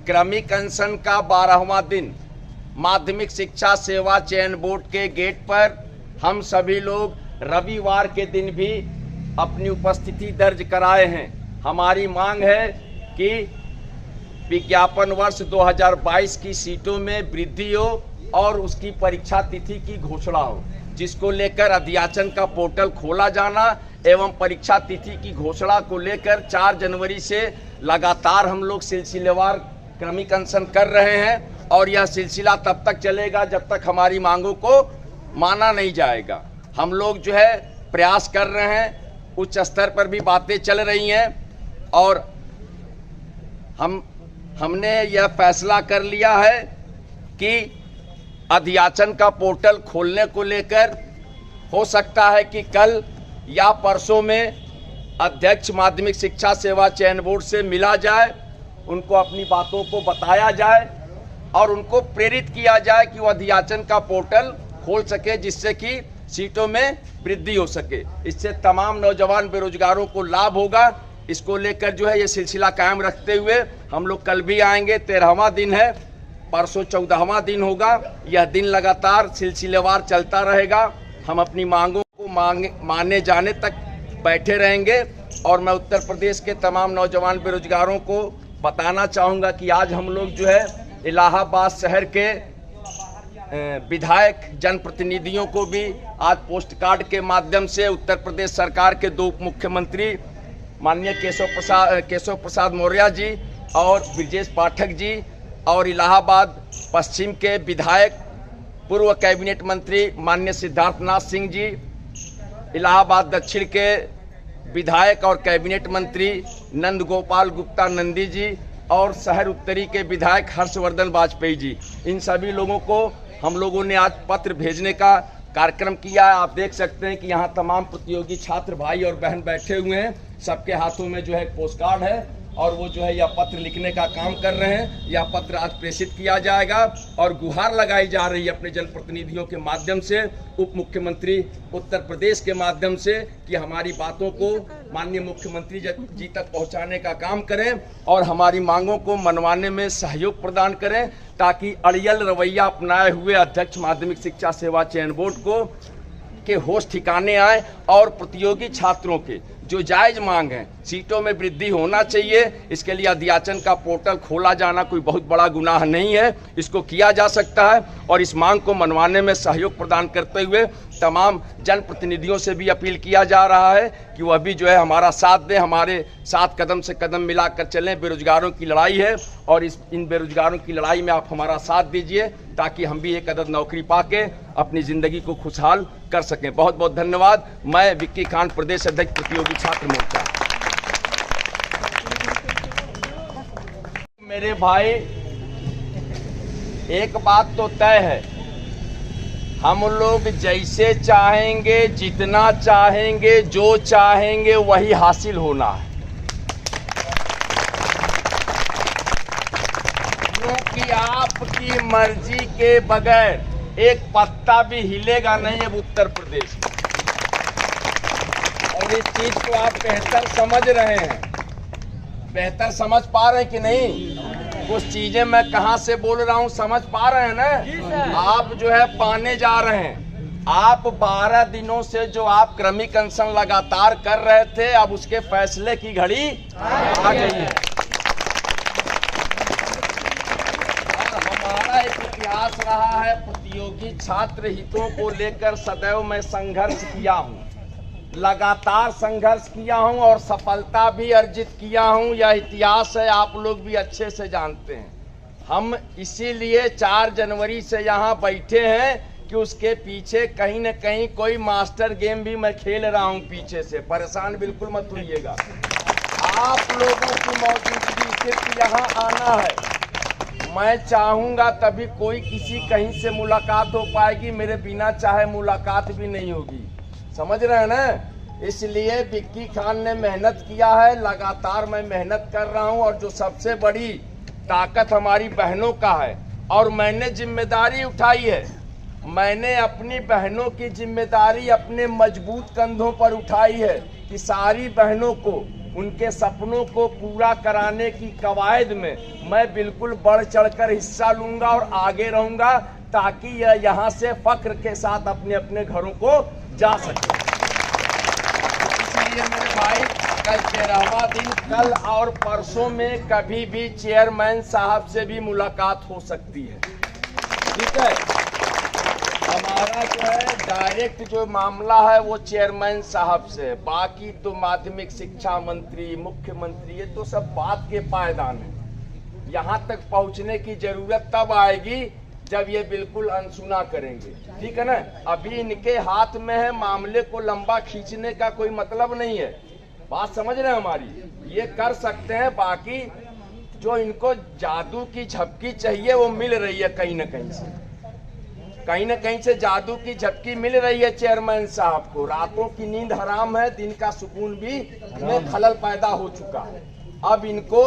क्रमिक अनशन का 12वां दिन माध्यमिक शिक्षा सेवा चयन बोर्ड के गेट पर हम सभी लोग रविवार के दिन भी अपनी उपस्थिति दर्ज कराए हैं। हमारी मांग है कि विज्ञापन वर्ष 2022 की सीटों में वृद्धि हो और उसकी परीक्षा तिथि की घोषणा हो, जिसको लेकर अध्याचन का पोर्टल खोला जाना एवं परीक्षा तिथि की घोषणा को लेकर 4 जनवरी से लगातार हम लोग सिलसिलेवार क्रमिक अनशन कर रहे हैं और यह सिलसिला तब तक चलेगा जब तक हमारी मांगों को माना नहीं जाएगा। हम लोग जो है प्रयास कर रहे हैं, उच्च स्तर पर भी बातें चल रही हैं और हमने यह फैसला कर लिया है कि अध्याचन का पोर्टल खोलने को लेकर हो सकता है कि कल या परसों में अध्यक्ष माध्यमिक शिक्षा सेवा चयन बोर्ड से मिला जाए, उनको अपनी बातों को बताया जाए और उनको प्रेरित किया जाए कि वो अध्याचन का पोर्टल खोल सके, जिससे कि सीटों में वृद्धि हो सके। इससे तमाम नौजवान बेरोजगारों को लाभ होगा। इसको लेकर जो है ये सिलसिला कायम रखते हुए हम लोग कल भी आएंगे। 13वां दिन है, परसों 14वां दिन होगा। यह दिन लगातार सिलसिलेवार चलता रहेगा। हम अपनी मांगों को माने जाने तक बैठे रहेंगे और मैं उत्तर प्रदेश के तमाम नौजवान बेरोजगारों को बताना चाहूँगा कि आज हम लोग जो है इलाहाबाद शहर के विधायक जनप्रतिनिधियों को भी आज पोस्ट कार्ड के माध्यम से उत्तर प्रदेश सरकार के 2 उप मुख्यमंत्री माननीय केशव प्रसाद मौर्य जी और ब्रजेश पाठक जी और इलाहाबाद पश्चिम के विधायक पूर्व कैबिनेट मंत्री माननीय सिद्धार्थनाथ सिंह जी, इलाहाबाद दक्षिण के विधायक और कैबिनेट मंत्री नंद गोपाल गुप्ता नंदी जी और शहर उत्तरी के विधायक हर्षवर्धन वाजपेयी जी, इन सभी लोगों को हम लोगों ने आज पत्र भेजने का कार्यक्रम किया है। आप देख सकते हैं कि यहाँ तमाम प्रतियोगी छात्र भाई और बहन बैठे हुए हैं। सबके हाथों में जो है पोस्ट कार्ड है और वो जो है यह पत्र लिखने का काम कर रहे हैं। यह पत्र आज प्रेषित किया जाएगा और गुहार लगाई जा रही है अपने जनप्रतिनिधियों के माध्यम से, उप मुख्यमंत्री उत्तर प्रदेश के माध्यम से, कि हमारी बातों को माननीय मुख्यमंत्री जी तक पहुंचाने का काम करें और हमारी मांगों को मनवाने में सहयोग प्रदान करें, ताकि अड़ियल रवैया अपनाए हुए अध्यक्ष माध्यमिक शिक्षा सेवा चयन बोर्ड को के होश ठिकाने आए और प्रतियोगी छात्रों के जो जायज मांग है, सीटों में वृद्धि होना चाहिए। इसके लिए अध्याचन का पोर्टल खोला जाना कोई बहुत बड़ा गुनाह नहीं है, इसको किया जा सकता है और इस मांग को मनवाने में सहयोग प्रदान करते हुए तमाम जनप्रतिनिधियों से भी अपील किया जा रहा है कि वह भी जो है हमारा साथ दें, हमारे साथ कदम से कदम मिलाकर चलें। बेरोजगारों की लड़ाई है और इन बेरोजगारों की लड़ाई में आप हमारा साथ दीजिए, ताकि हम भी एक अदद नौकरी पाके अपनी ज़िंदगी को खुशहाल कर सकें। बहुत बहुत धन्यवाद। मैं विक्की खान, प्रदेश अध्यक्ष प्रतियोगी छात्र मोर्चा। मेरे भाई, एक बात तो तय है, हम लोग जैसे चाहेंगे, जितना चाहेंगे, जो चाहेंगे वही हासिल होना है, क्योंकि आपकी मर्जी के बगैर एक पत्ता भी हिलेगा नहीं अब उत्तर प्रदेश में। और इस चीज को आप बेहतर समझ रहे हैं, बेहतर समझ पा रहे हैं कि नहीं? कुछ चीजें मैं कहां से बोल रहा हूं समझ पा रहे हैं ना? आप जो है पाने जा रहे हैं। आप 12 दिनों से जो आप क्रमिक अनशन लगातार कर रहे थे, अब उसके फैसले की घड़ी आ गई है। हमारा एक इतिहास रहा है, प्रतियोगी छात्र हितों को लेकर सदैव मैं संघर्ष किया हूं, लगातार संघर्ष किया हूं और सफलता भी अर्जित किया हूं। यह इतिहास है, आप लोग भी अच्छे से जानते हैं। हम इसीलिए 4 जनवरी से यहां बैठे हैं कि उसके पीछे कहीं न कहीं कोई मास्टर गेम भी मैं खेल रहा हूं पीछे से। परेशान बिल्कुल मत होइएगा। आप लोगों की मौजूदगी सिर्फ यहां आना है। मैं चाहूंगा तभी कोई किसी कहीं से मुलाकात हो पाएगी, मेरे बिना चाहे मुलाकात भी नहीं होगी। समझ रहे हैं ना? इसलिए विक्की खान ने मेहनत किया है, लगातार मैं मेहनत कर रहा हूं और जो सबसे बड़ी ताकत हमारी बहनों का है और मैंने जिम्मेदारी उठाई है। मैंने अपनी बहनों की जिम्मेदारी अपने मजबूत कंधों पर उठाई है कि सारी बहनों को उनके सपनों को पूरा कराने की कवायद में मैं बिल्कुल बढ़ चढ़कर हिस्सा लूंगा और आगे रहूंगा, ताकि यह यहाँ से फख्र के साथ अपने अपने घरों को जा सके। इसलिए मेरे भाई, कल 13वां दिन, कल और परसों में कभी भी चेयरमैन साहब से भी मुलाकात हो सकती है, ठीक है। हमारा जो है डायरेक्ट जो मामला है वो चेयरमैन साहब से, बाकी तो माध्यमिक शिक्षा मंत्री, मुख्यमंत्री, ये तो सब बात के पायदान है। यहाँ तक पहुँचने की जरूरत तब आएगी जब ये बिल्कुल अनसुना करेंगे, ठीक है ना। अभी इनके हाथ में है, मामले को लंबा खींचने का कोई मतलब नहीं है। बात समझ रहे हैं हमारी, ये कर सकते हैं। बाकी जो इनको जादू की झपकी चाहिए वो मिल रही है कहीं न कहीं से जादू की झपकी मिल रही है चेयरमैन साहब को। रातों की नींद हराम है, दिन का सुकून भी में खलल पैदा हो चुका है। अब इनको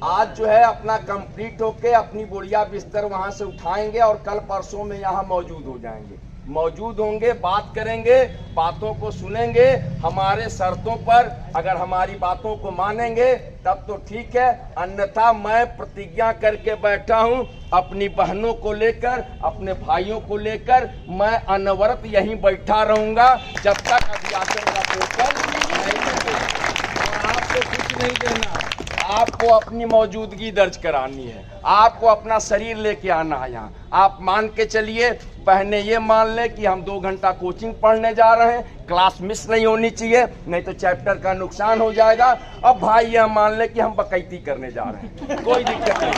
आज जो है अपना कंप्लीट होके अपनी बोरिया बिस्तर वहां से उठाएंगे और कल परसों में यहाँ मौजूद हो जाएंगे, मौजूद होंगे, बात करेंगे, बातों को सुनेंगे। हमारे शर्तों पर अगर हमारी बातों को मानेंगे तब तो ठीक है, अन्यथा मैं प्रतिज्ञा करके बैठा हूं, अपनी बहनों को लेकर, अपने भाइयों को लेकर मैं अनवरत यहीं बैठा रहूंगा जब तक अभियाचन का पोर्टल नहीं बनेगा। और आपको कुछ नहीं देना, आपको अपनी मौजूदगी दर्ज करानी है, आपको अपना शरीर लेके आना है यहाँ। आप मान के चलिए, बहने ये मान ले कि हम 2 घंटा कोचिंग पढ़ने जा रहे हैं, क्लास मिस नहीं होनी चाहिए, नहीं तो चैप्टर का नुकसान हो जाएगा। अब भाई ये मान ले कि हम बकैती करने जा रहे हैं, कोई दिक्कत नहीं।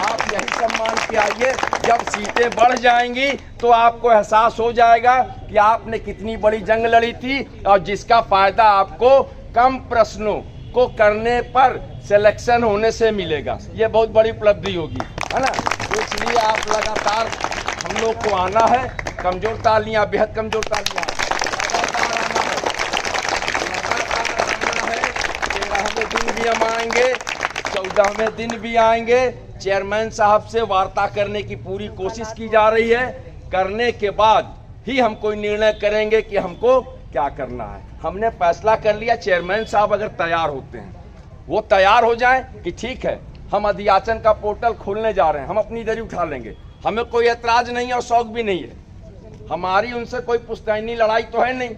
आप यही सब मान के आइए, जब सीटें बढ़ जाएंगी तो आपको एहसास हो जाएगा कि आपने कितनी बड़ी जंग लड़ी थी और जिसका फायदा आपको कम प्रश्नों को करने पर सिलेक्शन होने से मिलेगा। ये बहुत बड़ी उपलब्धि होगी, है ना। तो इसलिए आप लगातार हम लोग को आना है, कमजोर तालियां, बेहद कमजोर तालियां, लगातार आना है। 13वें दिन भी हम आएंगे, 14वें दिन भी आएंगे। चेयरमैन साहब से वार्ता करने की पूरी कोशिश की जा रही है। करने के बाद ही हम कोई निर्णय करेंगे कि हमको क्या करना है। हमने फैसला कर लिया, चेयरमैन साहब अगर तैयार होते हैं, वो तैयार हो जाएं कि ठीक है हम अधियाचन का पोर्टल खोलने जा रहे हैं, हम अपनी दरी उठा लेंगे, हमें कोई एतराज नहीं और शौक भी नहीं है। हमारी उनसे कोई पुश्तैनी लड़ाई तो है नहीं,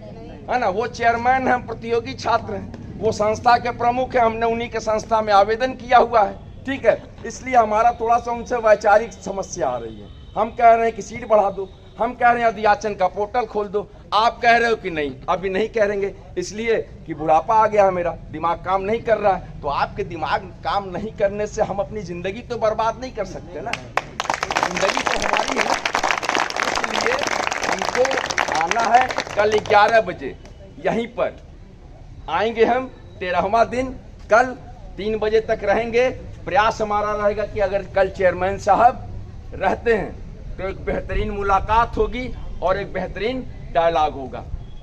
है ना। वो चेयरमैन हैं, हम प्रतियोगी छात्र हैं, वो संस्था के प्रमुख हैं, हमने उन्हीं के संस्था में आवेदन किया हुआ है, ठीक है। इसलिए हमारा थोड़ा सा उनसे वैचारिक समस्या आ रही है। हम कह रहे हैं कि सीट बढ़ा दो, हम कह रहे हैं अधियाचन का पोर्टल खोल दो, आप कह रहे हो कि नहीं, अभी नहीं करेंगे, इसलिए कि बुढ़ापा आ गया है, मेरा दिमाग काम नहीं कर रहा है। तो आपके दिमाग काम नहीं करने से हम अपनी जिंदगी तो बर्बाद नहीं कर सकते ना, जिंदगी तो हमारी है। इसलिए हमको आना है कल 11 बजे, यहीं पर आएंगे हम। 13वां दिन, कल 3 बजे तक रहेंगे। प्रयास हमारा रहेगा कि अगर कल चेयरमैन साहब रहते हैं तो एक बेहतरीन मुलाकात होगी और एक बेहतरीन डायलॉग होगा।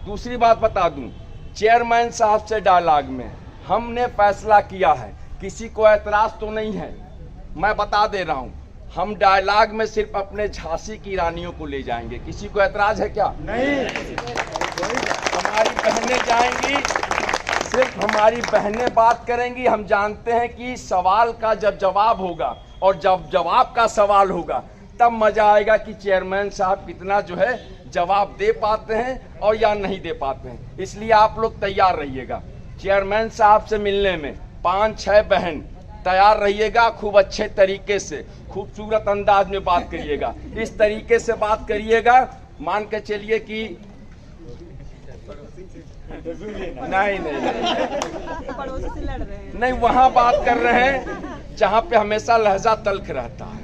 दूसरी बात बता दूं, चेयरमैन साहब से डायलॉग में हमने फैसला किया है, किसी को ऐतराज तो नहीं है, मैं बता दे रहा हूं, हम डायलॉग में सिर्फ अपने झांसी की रानियों को ले जाएंगे। किसी को ऐतराज है क्या? नहीं। हमारी बहनें जाएंगी, सिर्फ हमारी बहनें बात करेंगी। हम जानते हैं कि सवाल का जब जवाब होगा और जब जवाब का सवाल होगा तब मजा आएगा कि चेयरमैन साहब कितना जो है जवाब दे पाते हैं और या नहीं दे पाते हैं। इसलिए आप लोग तैयार रहिएगा चेयरमैन साहब से मिलने में। 5-6 बहन तैयार रहिएगा, खूब अच्छे तरीके से, खूबसूरत अंदाज में बात करिएगा। इस तरीके से बात करिएगा, मान के चलिए कि नहीं, वहां बात कर रहे हैं जहां पे हमेशा लहजा तल्ख रहता है।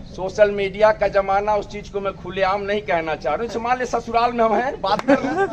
सोशल मीडिया का जमाना, उस चीज को मैं खुलेआम नहीं कहना चाह रहा हूँ। मान लीजिए ससुराल में हम हैं, बात कर रहे हैं,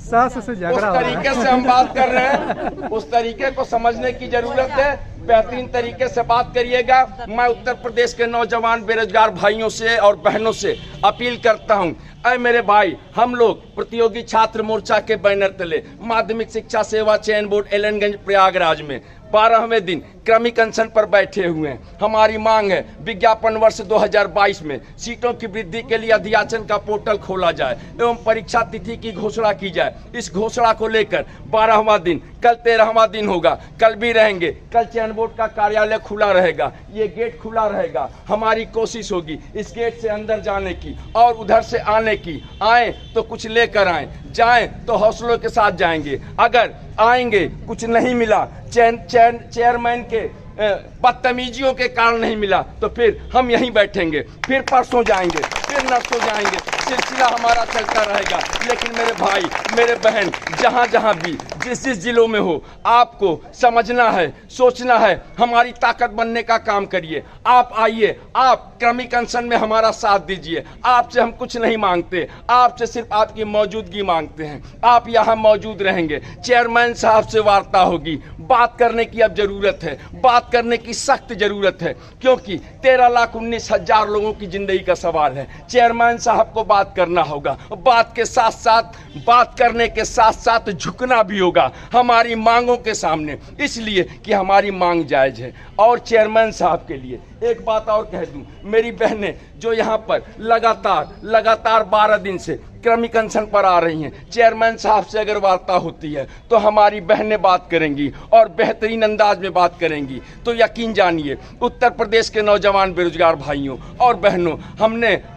सास से झगड़ा, उस तरीके से हम बात कर रहे हैं, उस तरीके को समझने की जरूरत है। बेहतरीन तरीके से बात करिएगा। मैं उत्तर प्रदेश के नौजवान बेरोजगार भाइयों से और बहनों से अपील करता हूं, अरे मेरे भाई, हम लोग प्रतियोगी छात्र मोर्चा के बैनर तले माध्यमिक शिक्षा सेवा चयन बोर्ड एलनगंज प्रयागराज में 12वें दिन क्रमिक अनशन पर बैठे हुए हैं। हमारी मांग है विज्ञापन वर्ष 2022 में सीटों की वृद्धि के लिए अध्याचन का पोर्टल खोला जाए एवं परीक्षा तिथि की घोषणा की जाए। इस घोषणा को लेकर 12वां दिन, कल 13वां दिन होगा, कल भी रहेंगे। कल चयन बोर्ड का कार्यालय खुला रहेगा, ये गेट खुला रहेगा। हमारी कोशिश होगी इस गेट से अंदर जाने की और उधर से आने की। आए तो कुछ लेकर आए, जाएं तो हौसलों के साथ जाएंगे। अगर आएंगे कुछ नहीं मिला, चेयरमैन के बदतमीजियों के कारण नहीं मिला, तो फिर हम यहीं बैठेंगे, फिर परसों जाएंगे, फिर नरसों जाएंगे। सिलसिला हमारा चलता रहेगा। लेकिन मेरे भाई, मेरे बहन, जहाँ जहाँ भी जिस जिस जिलों में हो, आपको समझना है, सोचना है, हमारी ताकत बनने का काम करिए। आप आइए, आप क्रमिक अनशन में हमारा साथ दीजिए। आपसे हम कुछ नहीं मांगते, आपसे सिर्फ आपकी मौजूदगी मांगते हैं। आप यहाँ मौजूद रहेंगे, चेयरमैन साहब से वार्ता होगी। बात करने की अब जरूरत है, बात करने की सख्त जरूरत है, क्योंकि 13,19,000 लोगों की जिंदगी का सवाल है। चेयरमैन साहब को बात करना होगा, बात के साथ साथ, बात करने के साथ साथ झुकना भी होगा हमारी मांगों के सामने, इसलिए कि हमारी मांग जायज है। और चेयरमैन साहब के लिए एक बात और कह दूं, मेरी बहनें जो यहाँ पर लगातार 12 दिन से क्रमिक अनशन पर आ रही हैं, चेयरमैन साहब से अगर वार्ता होती है तो हमारी बहनें बात करेंगी और बेहतरीन अंदाज में बात करेंगी। तो यकीन जानिए उत्तर प्रदेश के नौजवान बेरोजगार भाइयों और बहनों,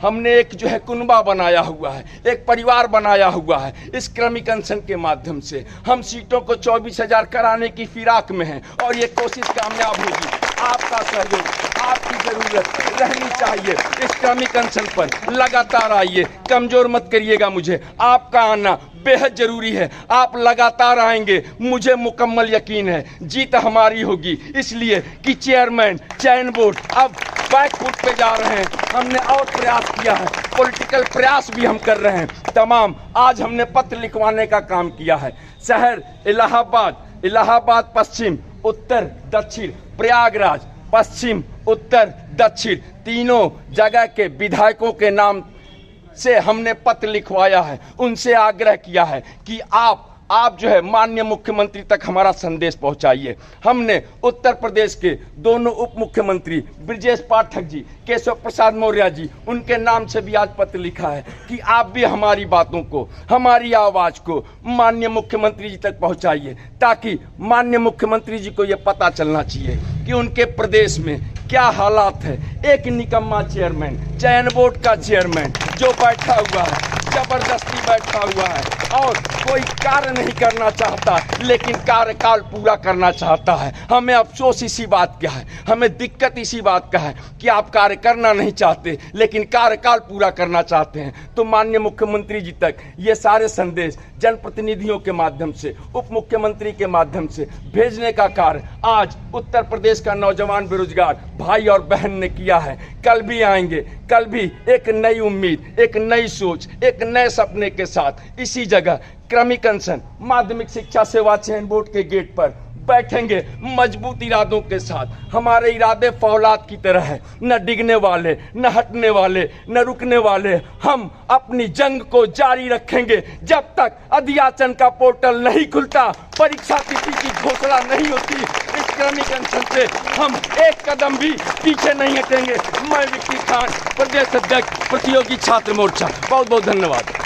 हमने एक जो है कुनबा बनाया हुआ है, एक परिवार बनाया हुआ है। इस क्रमिक अनशन के माध्यम से हम सीटों को 24,000 कराने की फिराक में हैं और ये कोशिश कामयाब होगी। आपका सहयोग, आपकी जरूरत रहनी चाहिए। इस क्रमिक अनशन पर लगातार आइए, कमजोर मत करिएगा मुझे। आपका आना बेहद जरूरी है। आप लगातार आएंगे, मुझे मुकम्मल यकीन है जीत हमारी होगी। इसलिए कि चेयरमैन, चयन बोर्ड अब बैक फुट पे जा रहे हैं। हमने और प्रयास किया है, पॉलिटिकल प्रयास भी हम कर रहे हैं तमाम। आज हमने पत्र लिखवाने का काम किया है। शहर इलाहाबाद पश्चिम, उत्तर, दक्षिण, प्रयागराज पश्चिम, उत्तर, दक्षिण, तीनों जगह के विधायकों के नाम से हमने पत्र लिखवाया है। उनसे आग्रह किया है कि आप जो है माननीय मुख्यमंत्री तक हमारा संदेश पहुंचाइए। हमने उत्तर प्रदेश के दोनों उप मुख्यमंत्री ब्रजेश पाठक जी, केशव प्रसाद मौर्य जी, उनके नाम से भी आज पत्र लिखा है कि आप भी हमारी बातों को, हमारी आवाज को माननीय मुख्यमंत्री जी तक पहुंचाइए, ताकि माननीय मुख्यमंत्री जी को यह पता चलना चाहिए कि उनके प्रदेश में क्या हालात है। एक निकम्मा चेयरमैन, चयन बोर्ड का चेयरमैन जो बैठा हुआ है, जबरदस्ती बैठा हुआ है और कोई कार्य नहीं करना चाहता, लेकिन कार्यकाल पूरा करना चाहता है। हमें अफसोस इसी बात का है, हमें दिक्कत इसी बात का है कि आप कार्य करना नहीं चाहते, लेकिन कार्यकाल पूरा करना चाहते हैं। तो माननीय मुख्यमंत्री जी तक ये सारे संदेश जनप्रतिनिधियों के माध्यम से, उप मुख्यमंत्री के माध्यम से भेजने का कार्य आज उत्तर प्रदेश का नौजवान बेरोजगार भाई और बहन ने किया है। कल भी आएंगे, कल भी एक नई उम्मीद, एक नई सोच, एक नए सपने के साथ इसी जगह क्रमिक अनशन माध्यमिक शिक्षा सेवा चयन बोर्ड के गेट पर बैठेंगे मजबूत इरादों के साथ। हमारे इरादे फौलाद की तरह है, न डिगने वाले, न हटने वाले, न रुकने वाले। हम अपनी जंग को जारी रखेंगे जब तक अध्याचन का पोर्टल नहीं खुलता, परीक्षा तिथि की घोषणा नहीं होती। इस क्रमिक अनशन से हम एक कदम भी पीछे नहीं हटेंगे। मैं विक्की खान, प्रदेश अध्यक्ष प्रतियोगी छात्र मोर्चा। बहुत बहुत धन्यवाद।